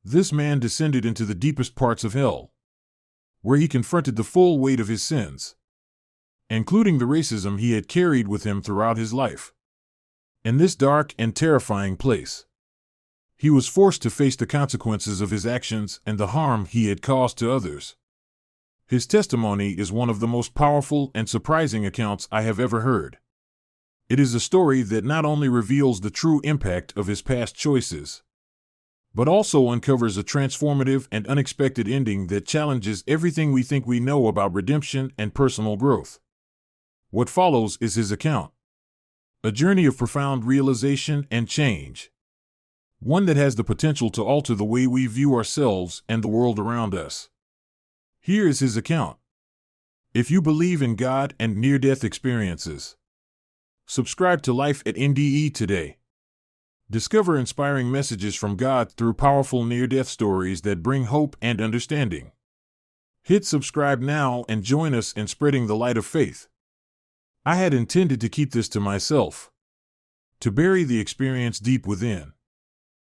This man descended into the deepest parts of hell, where he confronted the full weight of his sins, including the racism he had carried with him throughout his life. In this dark and terrifying place, he was forced to face the consequences of his actions and the harm he had caused to others. His testimony is one of the most powerful and surprising accounts I have ever heard. It is a story that not only reveals the true impact of his past choices, but also uncovers a transformative and unexpected ending that challenges everything we think we know about redemption and personal growth. What follows is his account, a journey of profound realization and change, one that has the potential to alter the way we view ourselves and the world around us. Here is his account. If you believe in God and near-death experiences, subscribe to Life at NDE today. Discover inspiring messages from God through powerful near-death stories that bring hope and understanding. Hit subscribe now and join us in spreading the light of faith. I had intended to keep this to myself, to bury the experience deep within.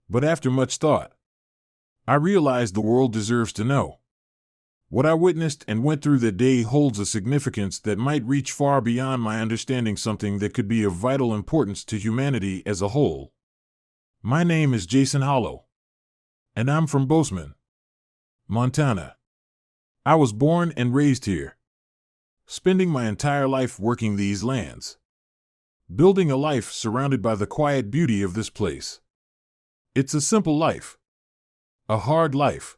But after much thought, I realized the world deserves to know. What I witnessed and went through that day holds a significance that might reach far beyond my understanding, something that could be of vital importance to humanity as a whole. My name is Jason Hollow, and I'm from Bozeman, Montana. I was born and raised here, spending my entire life working these lands, building a life surrounded by the quiet beauty of this place. It's a simple life, a hard life,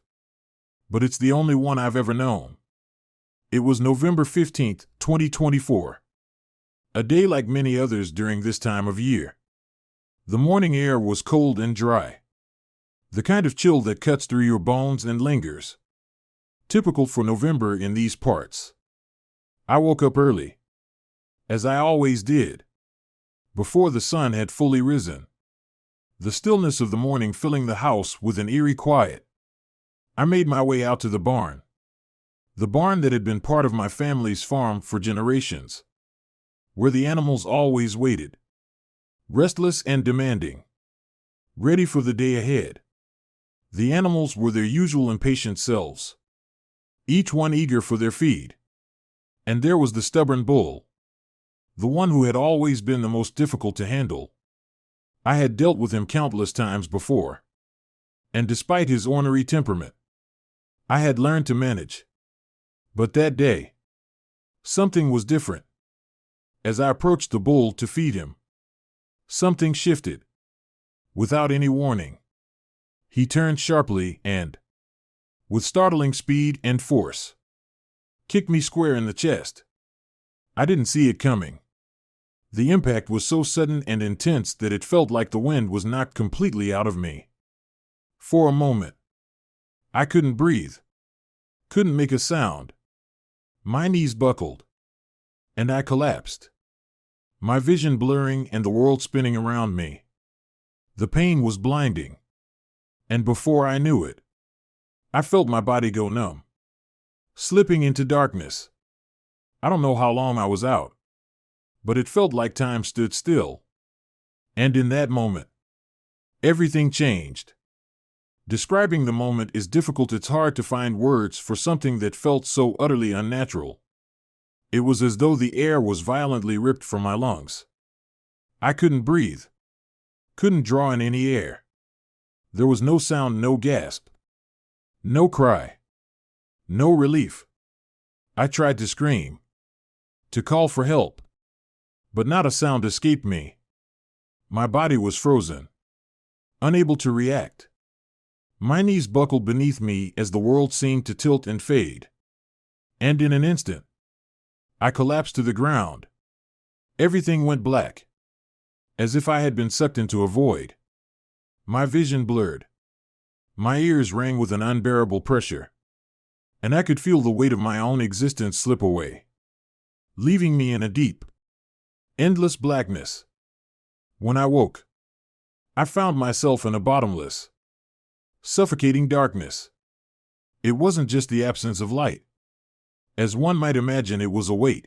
but it's the only one I've ever known. It was November 15th, 2024, a day like many others during this time of year. The morning air was cold and dry, the kind of chill that cuts through your bones and lingers, typical for November in these parts. I woke up early, as I always did, before the sun had fully risen, the stillness of the morning filling the house with an eerie quiet. I made my way out to the barn that had been part of my family's farm for generations, where the animals always waited, restless and demanding, ready for the day ahead. The animals were their usual impatient selves, each one eager for their feed. And there was the stubborn bull, the one who had always been the most difficult to handle. I had dealt with him countless times before, and despite his ornery temperament, I had learned to manage. But that day, something was different. As I approached the bull to feed him, something shifted. Without any warning, he turned sharply and, with startling speed and force, kicked me square in the chest. I didn't see it coming. The impact was so sudden and intense that it felt like the wind was knocked completely out of me. For a moment, I couldn't breathe, couldn't make a sound. My knees buckled, and I collapsed, my vision blurring and the world spinning around me. The pain was blinding, and before I knew it, I felt my body go numb, slipping into darkness. I don't know how long I was out, but it felt like time stood still. And in that moment, everything changed. Describing the moment is difficult. It's hard to find words for something that felt so utterly unnatural. It was as though the air was violently ripped from my lungs. I couldn't breathe, couldn't draw in any air. There was no sound, no gasp, no cry, no relief. I tried to scream, to call for help, but not a sound escaped me. My body was frozen, unable to react. My knees buckled beneath me as the world seemed to tilt and fade. And in an instant, I collapsed to the ground. Everything went black, as if I had been sucked into a void. My vision blurred. My ears rang with an unbearable pressure, and I could feel the weight of my own existence slip away, leaving me in a deep, endless blackness. When I woke, I found myself in a bottomless, suffocating darkness. It wasn't just the absence of light. As one might imagine, it was a weight,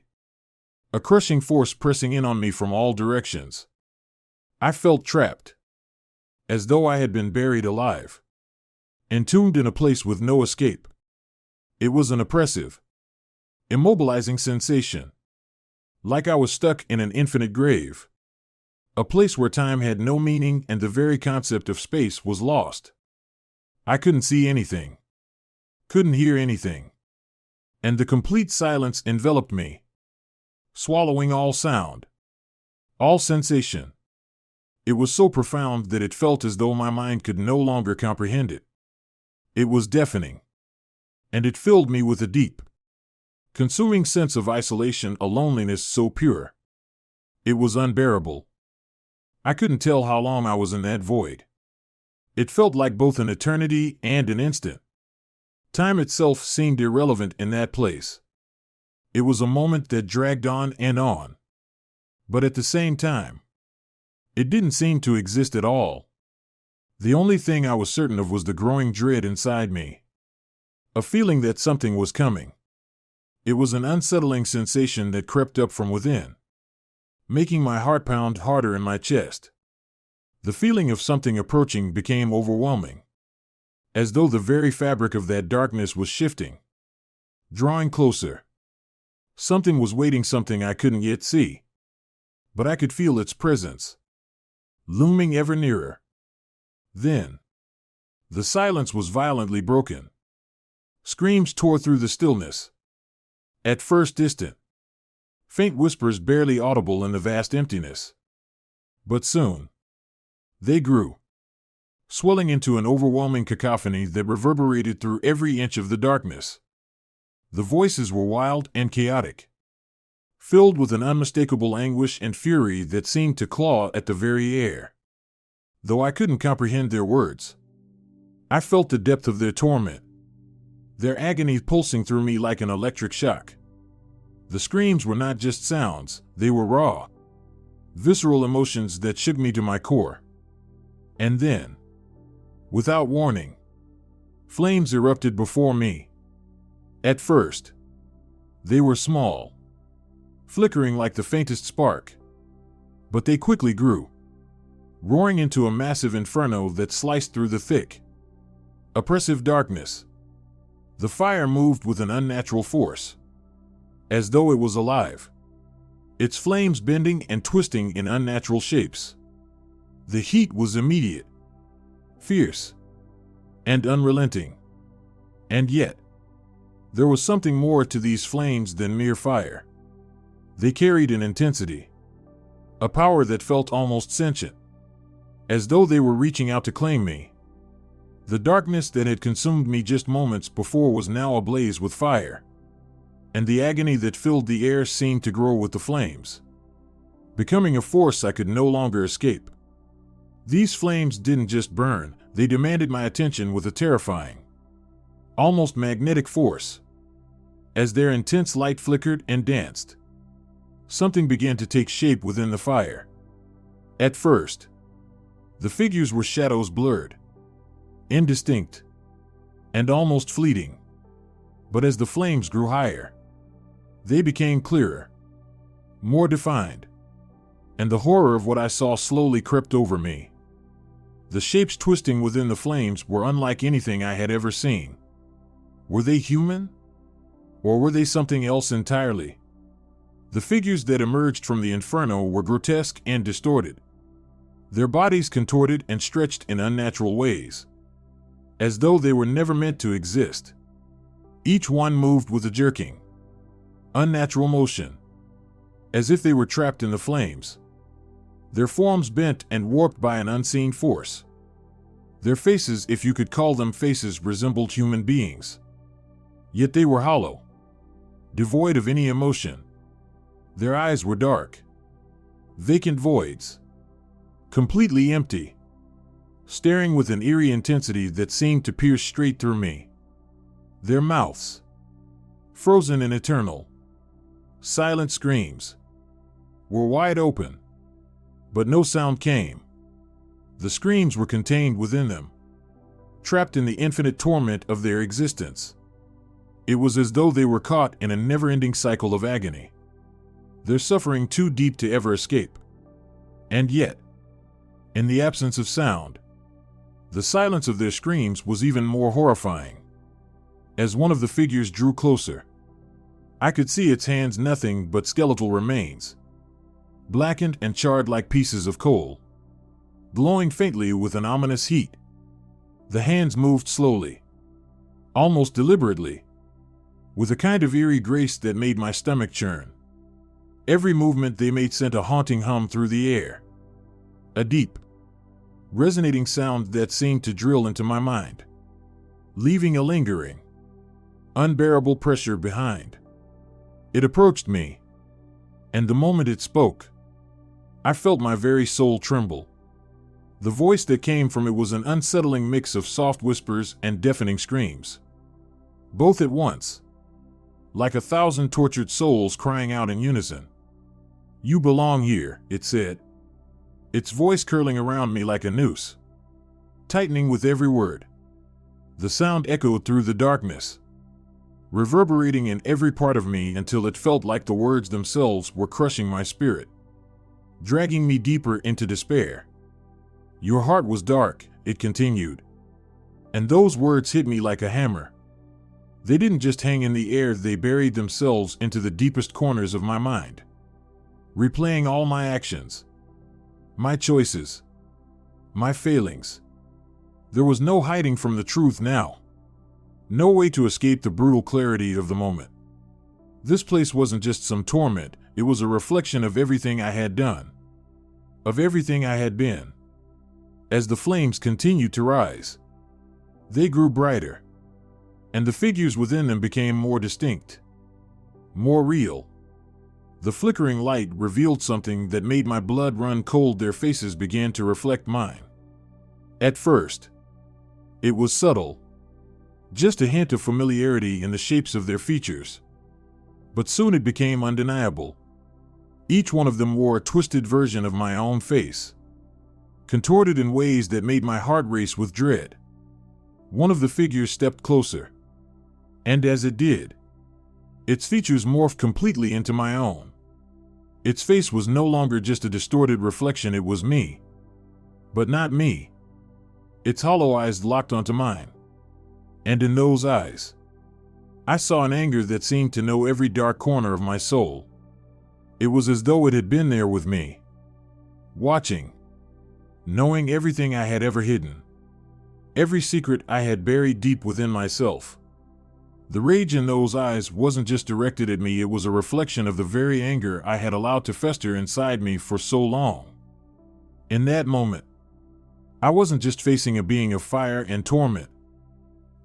a crushing force pressing in on me from all directions. I felt trapped, as though I had been buried alive. entombed in a place with no escape. It was an oppressive, immobilizing sensation, like I was stuck in an infinite grave, a place where time had no meaning and the very concept of space was lost. I couldn't see anything, couldn't hear anything, and the complete silence enveloped me, swallowing all sound, all sensation. It was so profound that it felt as though my mind could no longer comprehend it. It was deafening, and it filled me with a deep, consuming sense of isolation, a loneliness so pure. It was unbearable. I couldn't tell how long I was in that void. It felt like both an eternity and an instant. Time itself seemed irrelevant in that place. It was a moment that dragged on and on. But at the same time, it didn't seem to exist at all. The only thing I was certain of was the growing dread inside me, a feeling that something was coming. It was an unsettling sensation that crept up from within, making my heart pound harder in my chest. The feeling of something approaching became overwhelming, as though the very fabric of that darkness was shifting, drawing closer. Something was waiting, something I couldn't yet see, but I could feel its presence, looming ever nearer. Then, the silence was violently broken. Screams tore through the stillness. At first distant, faint whispers barely audible in the vast emptiness. But soon, they grew, swelling into an overwhelming cacophony that reverberated through every inch of the darkness. The voices were wild and chaotic, filled with an unmistakable anguish and fury that seemed to claw at the very air. Though I couldn't comprehend their words, I felt the depth of their torment, their agony pulsing through me like an electric shock. The screams were not just sounds, they were raw, visceral emotions that shook me to my core. And then, without warning, flames erupted before me. At first, they were small, flickering like the faintest spark, but they quickly grew, roaring into a massive inferno that sliced through the thick, oppressive darkness. The fire moved with an unnatural force, as though it was alive, its flames bending and twisting in unnatural shapes. The heat was immediate, fierce, and unrelenting. And yet, there was something more to these flames than mere fire. They carried an intensity, a power that felt almost sentient, as though they were reaching out to claim me. The darkness that had consumed me just moments before was now ablaze with fire, and the agony that filled the air seemed to grow with the flames, becoming a force I could no longer escape. These flames didn't just burn, they demanded my attention with a terrifying, almost magnetic force. As their intense light flickered and danced, something began to take shape within the fire. At first, the figures were shadows, blurred, indistinct, and almost fleeting. But as the flames grew higher, they became clearer, more defined, and the horror of what I saw slowly crept over me. The shapes twisting within the flames were unlike anything I had ever seen. Were they human? Or were they something else entirely? The figures that emerged from the inferno were grotesque and distorted, their bodies contorted and stretched in unnatural ways, as though they were never meant to exist. Each one moved with a jerking, unnatural motion, as if they were trapped in the flames. Their forms bent and warped by an unseen force. Their faces, if you could call them faces, resembled human beings. Yet they were hollow, devoid of any emotion. Their eyes were dark, vacant voids, completely empty, staring with an eerie intensity that seemed to pierce straight through me. Their mouths, frozen and eternal, silent screams, were wide open, but no sound came. The screams were contained within them, trapped in the infinite torment of their existence. It was as though they were caught in a never-ending cycle of agony, their suffering too deep to ever escape. And yet, in the absence of sound, The silence of their screams was even more horrifying. As one of the figures drew closer, I could see its hands nothing but skeletal remains, blackened and charred like pieces of coal, glowing faintly with an ominous heat. The hands moved slowly, almost deliberately, with a kind of eerie grace that made my stomach churn. Every movement they made sent a haunting hum through the air, a deep, resonating sound that seemed to drill into my mind, leaving a lingering, unbearable pressure behind. It approached me, and the moment it spoke, I felt my very soul tremble. The voice that came from it was an unsettling mix of soft whispers and deafening screams, both at once, like 1,000 tortured souls crying out in unison. "You belong here," it said, its voice curling around me like a noose, tightening with every word. The sound echoed through the darkness, reverberating in every part of me until it felt like the words themselves were crushing my spirit, dragging me deeper into despair. "Your heart was dark," it continued, and those words hit me like a hammer. They didn't just hang in the air, they buried themselves into the deepest corners of my mind, replaying all my actions, my choices, my failings. There was no hiding from the truth now, no way to escape the brutal clarity of the moment. This place wasn't just some torment, it was a reflection of everything I had done, of everything I had been. As the flames continued to rise, they grew brighter, and the figures within them became more distinct, more real. The flickering light revealed something that made my blood run cold. Their faces began to reflect mine. At first, it was subtle, just a hint of familiarity in the shapes of their features. But soon it became undeniable. Each one of them wore a twisted version of my own face, contorted in ways that made my heart race with dread. One of the figures stepped closer, and as it did, its features morphed completely into my own. Its face was no longer just a distorted reflection, it was me. But not me. Its hollow eyes locked onto mine. And in those eyes, I saw an anger that seemed to know every dark corner of my soul. It was as though it had been there with me, watching, knowing everything I had ever hidden, every secret I had buried deep within myself. The rage in those eyes wasn't just directed at me, it was a reflection of the very anger I had allowed to fester inside me for so long. In that moment, I wasn't just facing a being of fire and torment.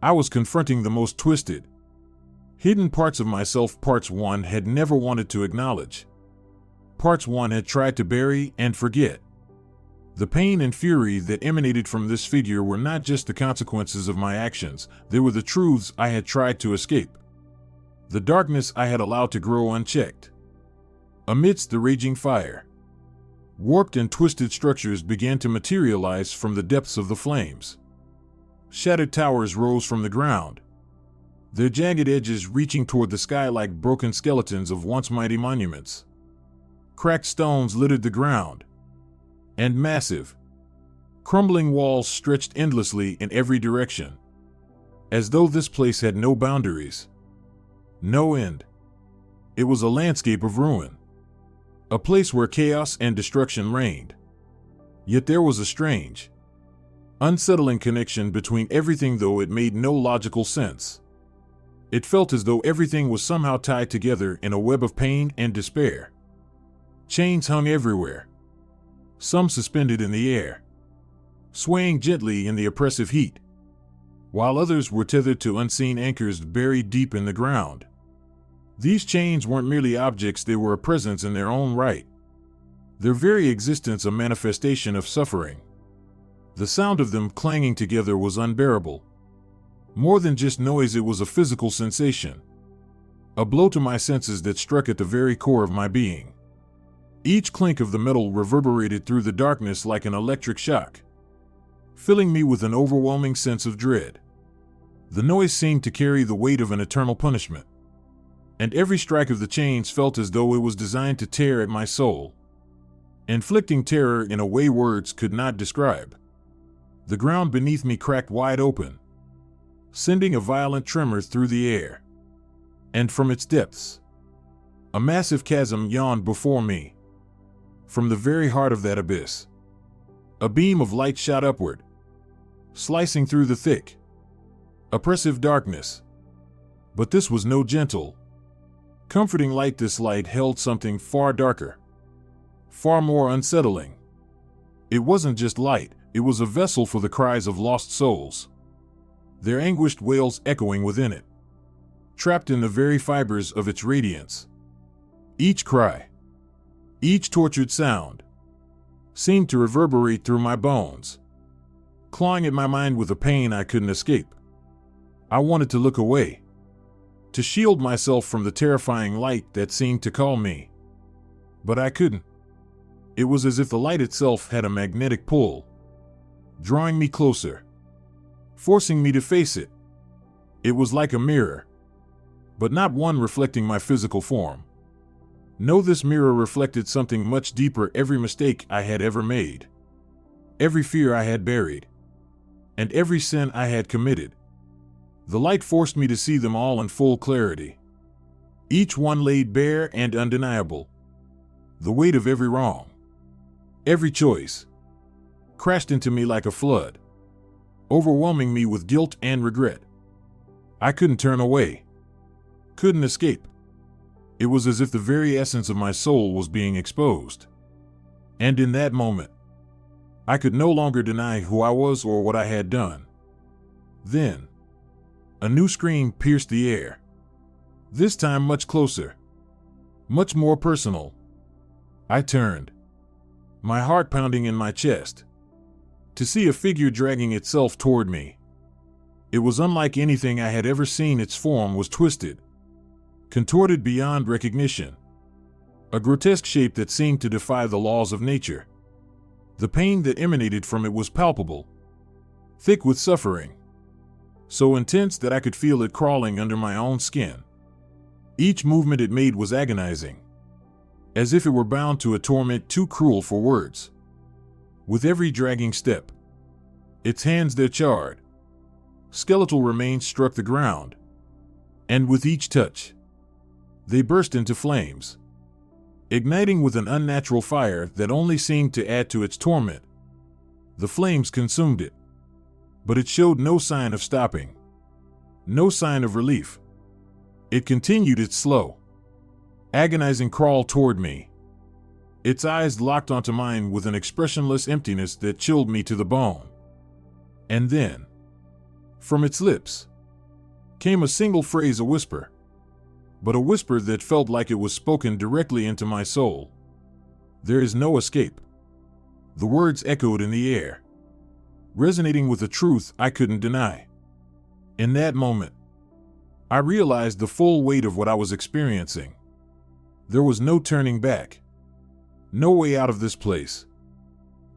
I was confronting the most twisted, hidden parts of myself, parts one had never wanted to acknowledge, parts one had tried to bury and forget. The pain and fury that emanated from this figure were not just the consequences of my actions, they were the truths I had tried to escape, the darkness I had allowed to grow unchecked. Amidst the raging fire, warped and twisted structures began to materialize from the depths of the flames. Shattered towers rose from the ground, their jagged edges reaching toward the sky like broken skeletons of once mighty monuments. Cracked stones littered the ground, and massive, crumbling walls stretched endlessly in every direction, as though this place had no boundaries, no end. It was a landscape of ruin, a place where chaos and destruction reigned. Yet there was a strange, unsettling connection between everything, though it made no logical sense. It felt as though everything was somehow tied together in a web of pain and despair. Chains hung everywhere, some suspended in the air, swaying gently in the oppressive heat, while others were tethered to unseen anchors buried deep in the ground. These chains weren't merely objects, they were a presence in their own right, their very existence a manifestation of suffering. The sound of them clanging together was unbearable. More than just noise, it was a physical sensation, a blow to my senses that struck at the very core of my being. Each clink of the metal reverberated through the darkness like an electric shock, filling me with an overwhelming sense of dread. The noise seemed to carry the weight of an eternal punishment, and every strike of the chains felt as though it was designed to tear at my soul, inflicting terror in a way words could not describe. The ground beneath me cracked wide open, sending a violent tremor through the air. And from its depths, a massive chasm yawned before me. From the very heart of that abyss, a beam of light shot upward, slicing through the thick, oppressive darkness. But this was no gentle, comforting light. This light held something far darker, far more unsettling. It wasn't just light, it was a vessel for the cries of lost souls, their anguished wails echoing within it, trapped in the very fibers of its radiance. Each cry, each tortured sound, seemed to reverberate through my bones, clawing at my mind with a pain I couldn't escape. I wanted to look away, to shield myself from the terrifying light that seemed to call me. But I couldn't. It was as if the light itself had a magnetic pull, drawing me closer, forcing me to face it. It was like a mirror, but not one reflecting my physical form. No, this mirror reflected something much deeper: every mistake I had ever made, every fear I had buried, and every sin I had committed. The light forced me to see them all in full clarity, each one laid bare and undeniable. The weight of every wrong, every choice, crashed into me like a flood, overwhelming me with guilt and regret. I couldn't turn away, couldn't escape. It was as if the very essence of my soul was being exposed. And in that moment, I could no longer deny who I was or what I had done. Then, a new scream pierced the air. This time much closer, much more personal. I turned, my heart pounding in my chest, to see a figure dragging itself toward me. It was unlike anything I had ever seen. Its form was twisted, contorted beyond recognition, a grotesque shape that seemed to defy the laws of nature. The pain that emanated from it was palpable, thick with suffering, so intense that I could feel it crawling under my own skin. Each movement it made was agonizing, as if it were bound to a torment too cruel for words. With every dragging step, its hands, their charred, skeletal remains struck the ground, and with each touch, they burst into flames, igniting with an unnatural fire that only seemed to add to its torment. The flames consumed it, but it showed no sign of stopping, no sign of relief. It continued its slow, agonizing crawl toward me, its eyes locked onto mine with an expressionless emptiness that chilled me to the bone. And then, from its lips, came a single phrase, a whisper, but a whisper that felt like it was spoken directly into my soul. "There is no escape." The words echoed in the air, resonating with a truth I couldn't deny. In that moment, I realized the full weight of what I was experiencing. There was no turning back, no way out of this place.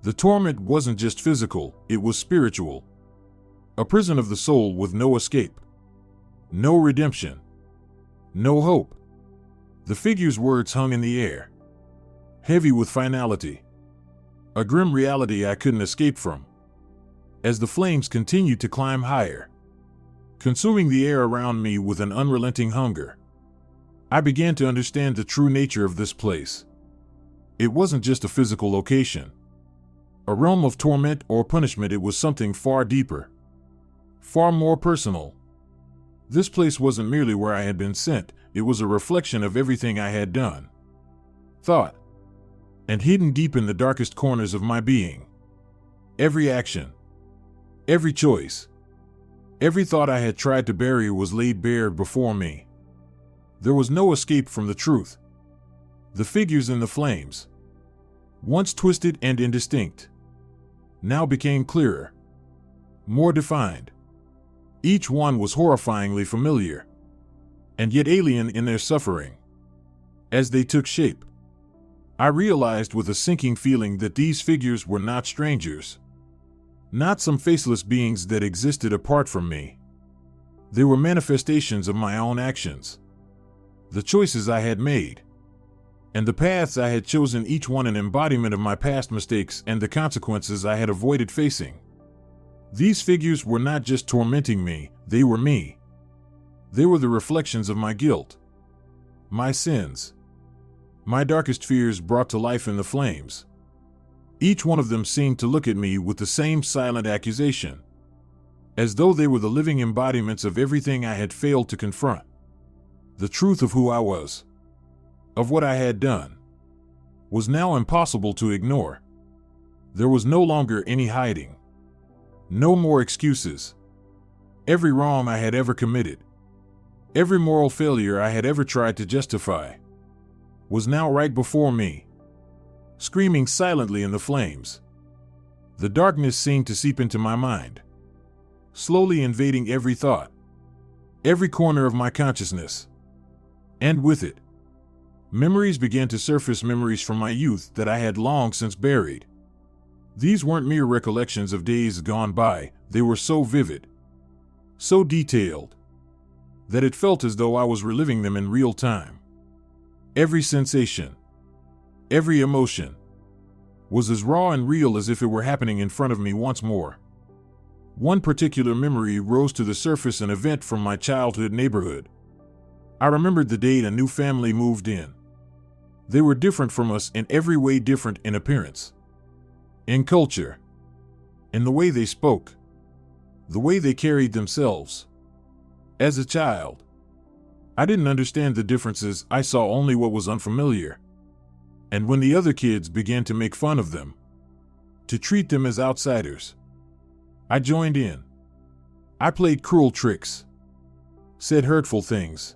The torment wasn't just physical, it was spiritual. A prison of the soul with no escape, no redemption, no hope. The figure's words hung in the air, heavy with finality, a grim reality I couldn't escape from. As the flames continued to climb higher, consuming the air around me with an unrelenting hunger, I began to understand the true nature of this place. It wasn't just a physical location, a realm of torment or punishment. It was something far deeper, far more personal. This place wasn't merely where I had been sent, it was a reflection of everything I had done, thought, and hidden deep in the darkest corners of my being. Every action, every choice, every thought I had tried to bury was laid bare before me. There was no escape from the truth. The figures in the flames, once twisted and indistinct, now became clearer, more defined. Each one was horrifyingly familiar, and yet alien in their suffering. As they took shape, I realized with a sinking feeling that these figures were not strangers, not some faceless beings that existed apart from me. They were manifestations of my own actions, the choices I had made, and the paths I had chosen, each one an embodiment of my past mistakes and the consequences I had avoided facing. These figures were not just tormenting me, they were me. They were the reflections of my guilt, my sins, my darkest fears brought to life in the flames. Each one of them seemed to look at me with the same silent accusation, as though they were the living embodiments of everything I had failed to confront. The truth of who I was, of what I had done, was now impossible to ignore. There was no longer any hiding, no more excuses. Every wrong I had ever committed, every moral failure I had ever tried to justify, was now right before me, screaming silently in the flames. The darkness seemed to seep into my mind, slowly invading every thought, every corner of my consciousness. And with it, memories began to surface, memories from my youth that I had long since buried. These weren't mere recollections of days gone by, they were so vivid, so detailed, that it felt as though I was reliving them in real time. Every sensation, every emotion, was as raw and real as if it were happening in front of me once more. One particular memory rose to the surface, an event from my childhood neighborhood. I remembered the day a new family moved in. They were different from us in every way, different in appearance, in culture, in the way they spoke, the way they carried themselves. As a child, I didn't understand the differences, I saw only what was unfamiliar. And when the other kids began to make fun of them, to treat them as outsiders, I joined in. I played cruel tricks, said hurtful things,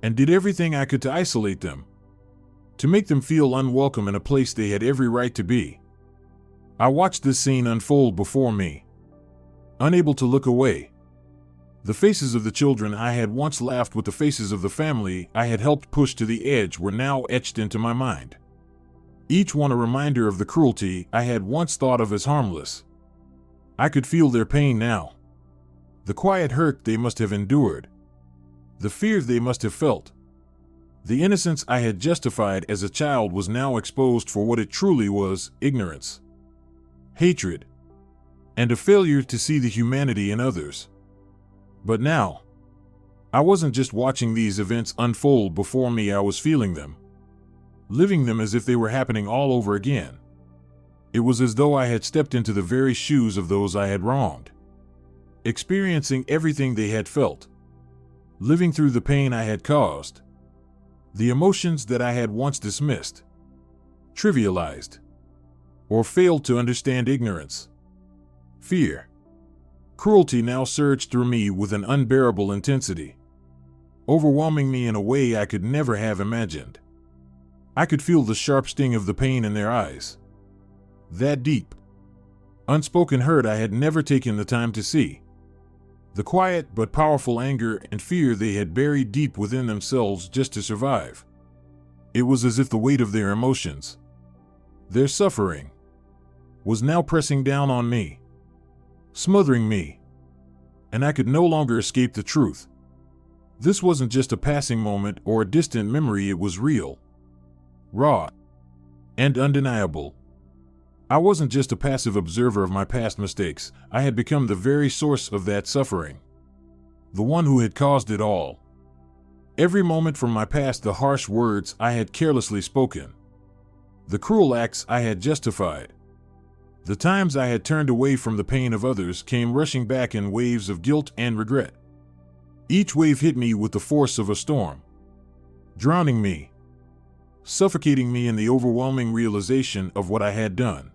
and did everything I could to isolate them, to make them feel unwelcome in a place they had every right to be. I watched this scene unfold before me, unable to look away. The faces of the children I had once laughed with, the faces of the family I had helped push to the edge, were now etched into my mind. Each one a reminder of the cruelty I had once thought of as harmless. I could feel their pain now, the quiet hurt they must have endured, the fears they must have felt. The innocence I had justified as a child was now exposed for what it truly was: ignorance, hatred, and a failure to see the humanity in others. But now, I wasn't just watching these events unfold before me, I was feeling them, living them as if they were happening all over again. It was as though I had stepped into the very shoes of those I had wronged, experiencing everything they had felt, living through the pain I had caused, the emotions that I had once dismissed, trivialized, or failed to understand. Ignorance, fear, cruelty now surged through me with an unbearable intensity, overwhelming me in a way I could never have imagined. I could feel the sharp sting of the pain in their eyes, that deep, unspoken hurt I had never taken the time to see, the quiet but powerful anger and fear they had buried deep within themselves just to survive. It was as if the weight of their emotions, their suffering, was now pressing down on me, smothering me, and I could no longer escape the truth. This wasn't just a passing moment or a distant memory, it was real, raw, and undeniable. I wasn't just a passive observer of my past mistakes, I had become the very source of that suffering, the one who had caused it all. Every moment from my past, the harsh words I had carelessly spoken, the cruel acts I had justified, the times I had turned away from the pain of others, came rushing back in waves of guilt and regret. Each wave hit me with the force of a storm, drowning me, suffocating me in the overwhelming realization of what I had done.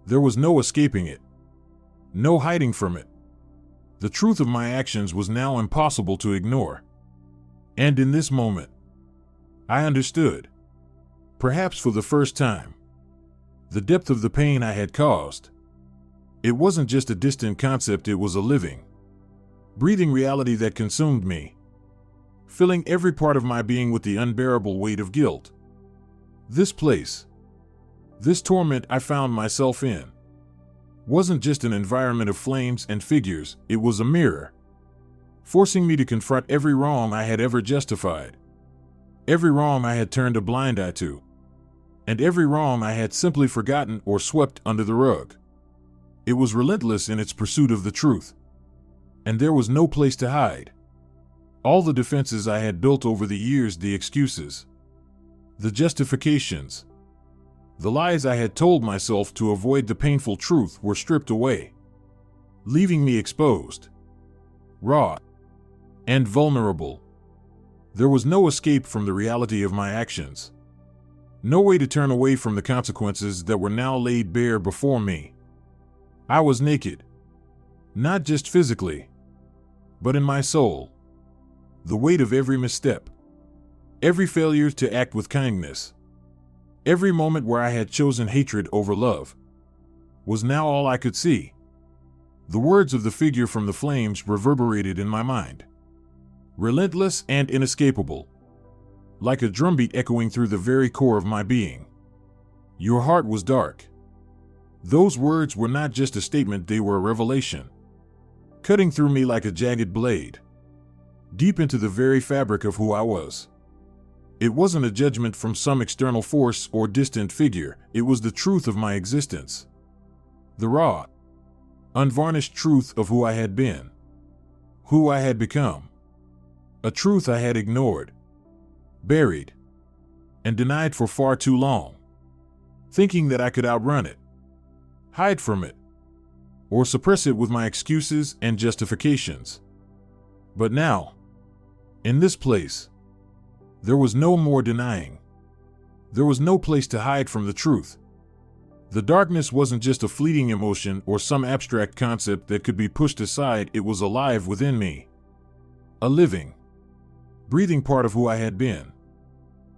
There was no escaping it, no hiding from it. The truth of my actions was now impossible to ignore. And in this moment, I understood, perhaps for the first time, the depth of the pain I had caused. It wasn't just a distant concept, it was a living, breathing reality that consumed me, filling every part of my being with the unbearable weight of guilt. This place, this torment I found myself in, wasn't just an environment of flames and figures, it was a mirror, forcing me to confront every wrong I had ever justified, every wrong I had turned a blind eye to, and every wrong I had simply forgotten or swept under the rug. It was relentless in its pursuit of the truth. And there was no place to hide. All the defenses I had built over the years, the excuses, the justifications, the lies I had told myself to avoid the painful truth were stripped away, leaving me exposed, raw, and vulnerable. There was no escape from the reality of my actions. No way to turn away from the consequences that were now laid bare before me. I was naked, not just physically, but in my soul. The weight of every misstep, every failure to act with kindness, every moment where I had chosen hatred over love, was now all I could see. The words of the figure from the flames reverberated in my mind, relentless and inescapable, like a drumbeat echoing through the very core of my being. Your heart was dark. Those words were not just a statement, they were a revelation, cutting through me like a jagged blade, deep into the very fabric of who I was. It wasn't a judgment from some external force or distant figure, it was the truth of my existence. The raw, unvarnished truth of who I had been, who I had become. A truth I had ignored, buried, and denied for far too long, thinking that I could outrun it, hide from it, or suppress it with my excuses and justifications. But now, in this place, there was no more denying. There was no place to hide from the truth. The darkness wasn't just a fleeting emotion or some abstract concept that could be pushed aside, it was alive within me. A living, breathing part of who I had been.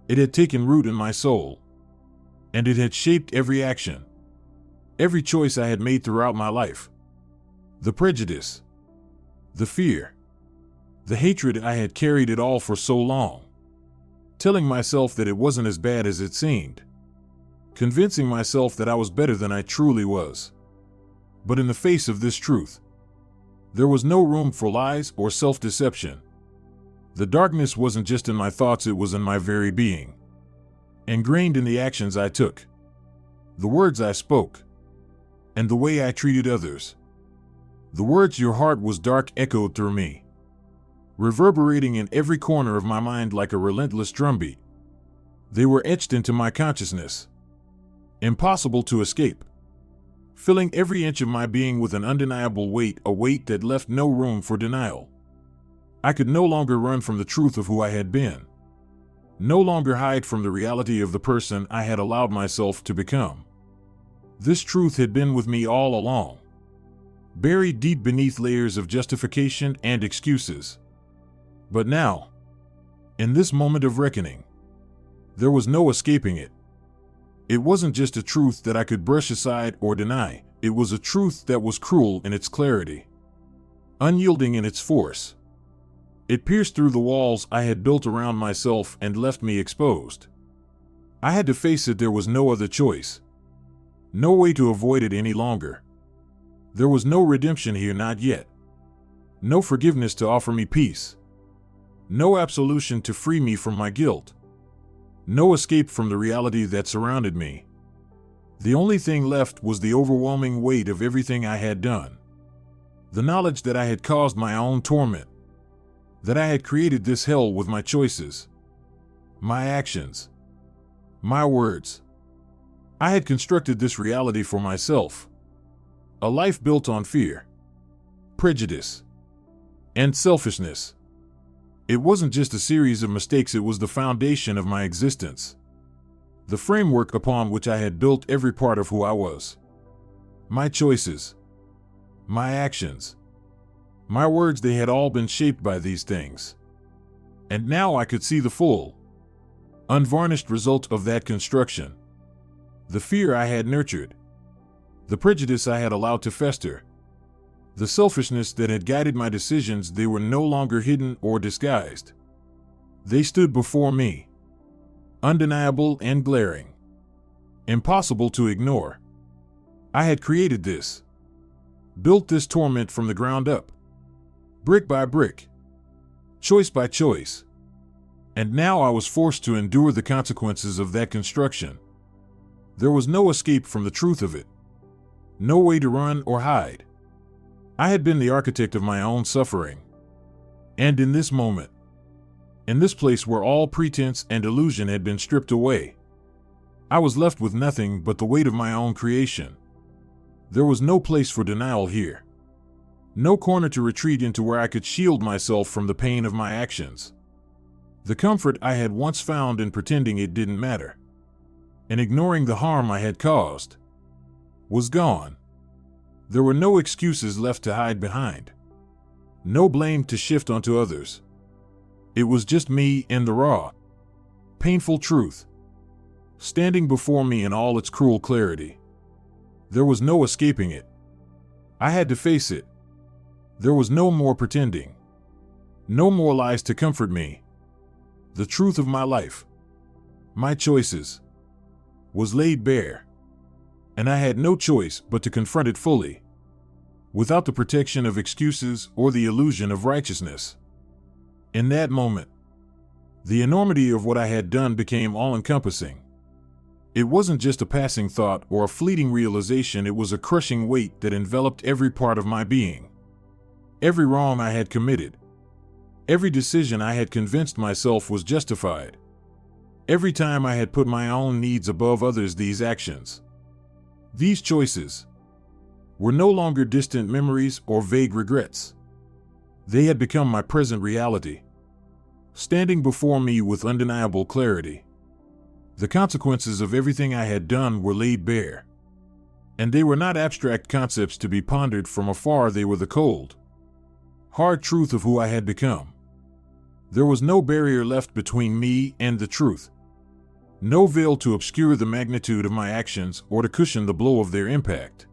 It had taken root in my soul, and it had shaped every action, every choice I had made throughout my life. The prejudice, the fear, the hatred, I had carried it all for so long, telling myself that it wasn't as bad as it seemed, convincing myself that I was better than I truly was. But in the face of this truth, there was no room for lies or self-deception. The darkness wasn't just in my thoughts, it was in my very being, ingrained in the actions I took, the words I spoke, and the way I treated others. The words "your heart was dark" echoed through me, reverberating in every corner of my mind like a relentless drumbeat. They were etched into my consciousness, impossible to escape, filling every inch of my being with an undeniable weight, a weight that left no room for denial. I could no longer run from the truth of who I had been, no longer hide from the reality of the person I had allowed myself to become. This truth had been with me all along, buried deep beneath layers of justification and excuses. But now, in this moment of reckoning, there was no escaping it. It wasn't just a truth that I could brush aside or deny, it was a truth that was cruel in its clarity, unyielding in its force. It pierced through the walls I had built around myself and left me exposed. I had to face it, there was no other choice, no way to avoid it any longer. There was no redemption here, not yet. No forgiveness to offer me peace. No absolution to free me from my guilt. No escape from the reality that surrounded me. The only thing left was the overwhelming weight of everything I had done. The knowledge that I had caused my own torment. That I had created this hell with my choices, my actions, my words. I had constructed this reality for myself. A life built on fear, prejudice, and selfishness. It wasn't just a series of mistakes, it was the foundation of my existence. The framework upon which I had built every part of who I was. My choices, my actions, my words, they had all been shaped by these things. And now I could see the full, unvarnished result of that construction. The fear I had nurtured, the prejudice I had allowed to fester, the selfishness that had guided my decisions, they were no longer hidden or disguised. They stood before me, undeniable and glaring, impossible to ignore. I had created this, built this torment from the ground up, brick by brick, choice by choice. And now I was forced to endure the consequences of that construction. There was no escape from the truth of it. no way to run or hide. I had been the architect of my own suffering. And in this moment, in this place where all pretense and illusion had been stripped away, I was left with nothing but the weight of my own creation. There was no place for denial here. No corner to retreat into where I could shield myself from the pain of my actions. The comfort I had once found in pretending it didn't matter, and ignoring the harm I had caused, was gone. There were no excuses left to hide behind. No blame to shift onto others. It was just me and the raw, painful truth, standing before me in all its cruel clarity. There was no escaping it. I had to face it. There was no more pretending. No more lies to comfort me. The truth of my life, my choices, was laid bare. And I had no choice but to confront it fully, without the protection of excuses or the illusion of righteousness. In that moment, the enormity of what I had done became all-encompassing. It wasn't just a passing thought or a fleeting realization, it was a crushing weight that enveloped every part of my being. Every wrong I had committed, every decision I had convinced myself was justified, every time I had put my own needs above others, these actions, these choices, were no longer distant memories or vague regrets. They had become my present reality, standing before me with undeniable clarity. The consequences of everything I had done were laid bare. And they were not abstract concepts to be pondered from afar, they were the cold, hard truth of who I had become. There was no barrier left between me and the truth. No veil to obscure the magnitude of my actions or to cushion the blow of their impact.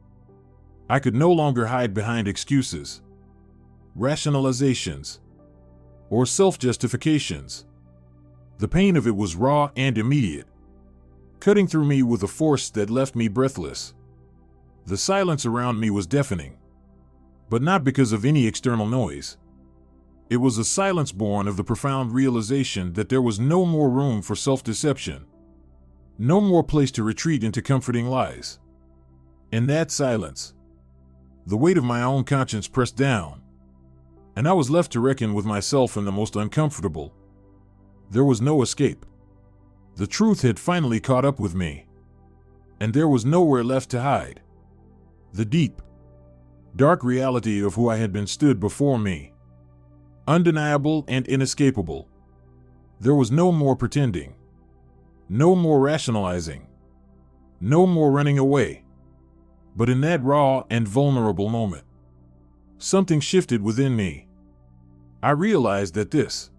I could no longer hide behind excuses, rationalizations, or self-justifications. The pain of it was raw and immediate, cutting through me with a force that left me breathless. The silence around me was deafening, but not because of any external noise. It was a silence born of the profound realization that there was no more room for self-deception, no more place to retreat into comforting lies. In that silence, the weight of my own conscience pressed down, and I was left to reckon with myself in the most uncomfortable. There was no escape. The truth had finally caught up with me, and there was nowhere left to hide. The deep, dark reality of who I had been stood before me, undeniable and inescapable. There was no more pretending, no more rationalizing, no more running away. But in that raw and vulnerable moment, something shifted within me. I realized that this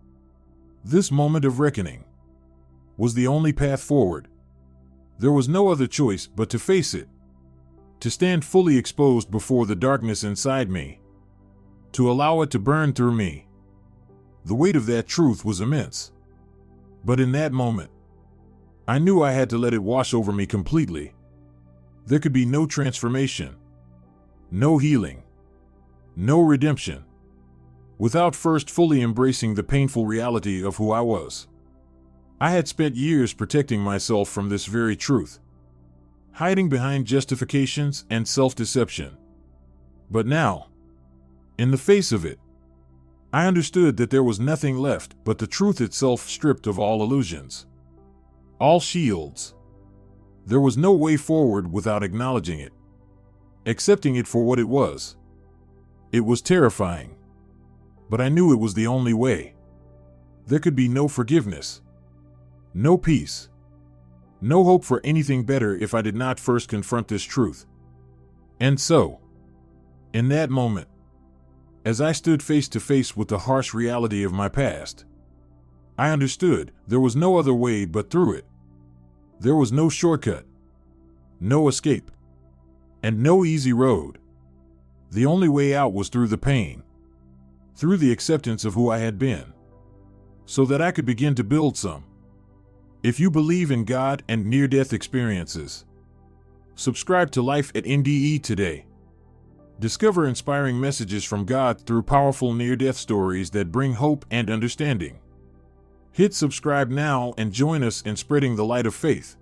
moment of reckoning was the only path forward. There was no other choice but to face it, to stand fully exposed before the darkness inside me, to allow it to burn through me. The weight of that truth was immense. But in that moment, I knew I had to let it wash over me completely. There could be no transformation, no healing, no redemption, without first fully embracing the painful reality of who I was. I had spent years protecting myself from this very truth, hiding behind justifications and self-deception. But now, in the face of it, I understood that there was nothing left but the truth itself, stripped of all illusions, all shields. There was no way forward without acknowledging it, accepting it for what it was. It was terrifying, but I knew it was the only way. There could be no forgiveness, no peace, no hope for anything better if I did not first confront this truth. And so, in that moment, as I stood face to face with the harsh reality of my past, I understood there was no other way but through it. There was no shortcut, no escape, and no easy road. The only way out was through the pain, through the acceptance of who I had been, so that I could begin to build some. If you believe in God and near-death experiences, subscribe to Life at NDE today. Discover inspiring messages from God through powerful near-death stories that bring hope and understanding. Hit subscribe now and join us in spreading the light of faith.